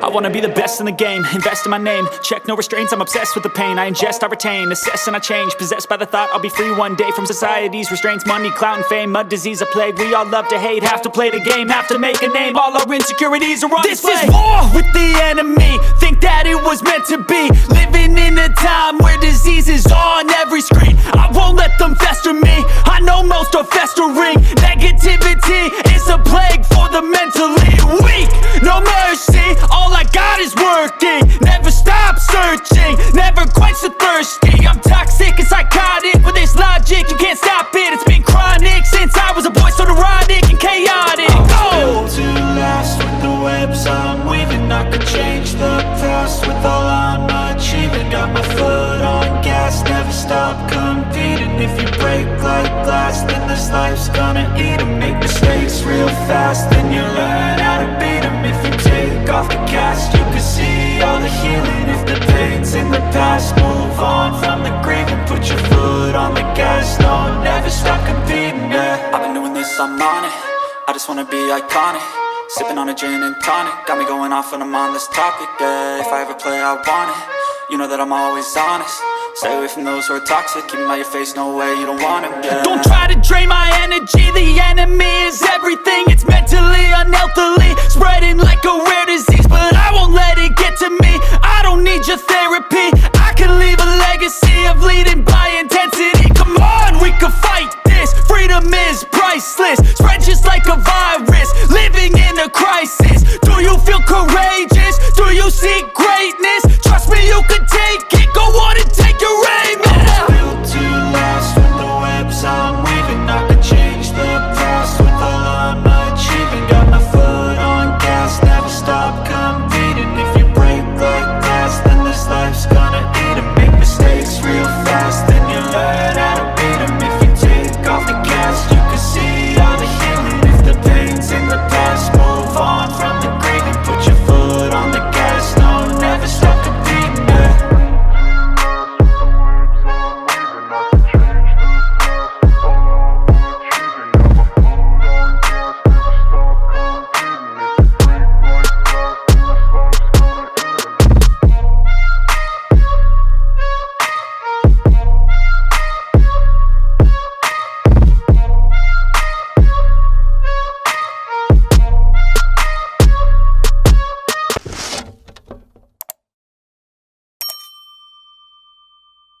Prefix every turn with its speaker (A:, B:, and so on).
A: I wanna be the best in the game, invest in my name. Check no restraints, I'm obsessed with the pain. I ingest, I retain, assess and I change. Possessed by the thought I'll be free one day from society's restraints. Money, clout and fame, mud, disease, a plague. We all love to hate, have to play the game, have to make a name. All our insecurities are on display. This is war with the enemy, think that it was meant to be. Living in a time where disease is on every screen. I won't let them fester me, I know most are festering. Negativity is a plague for the mentally weak. No mercy, all I got is working. Never stop searching, never quench the thirsty. I'm toxic and psychotic with this logic, you can't stop it. It's been chronic since I was a boy, so neurotic and chaotic.
B: I'm built to last with the webs I'm weaving. I could change the past with all I'm achieving. Got my foot on gas, never stop competing. If you break like glass, then this life's gonna eat 'em. Make mistakes real fast, then you learn how to beat 'em. If you take off the cast, you can see all the healing. If the pain's in the past, move on from the grieving. Put your foot on the gas, no, never stop competing, yeah. I've been doing this, I'm on it, I just wanna be iconic. Sipping on a gin and tonic, got me going off when I'm on this topic, yeah. If I ever play, I want it, you know that I'm always honest. Stay away from those who are toxic, keep them out your face, no way, you don't want them, yeah. Don't try to drain my energy, the enemy is everything. It's mentally unhealthy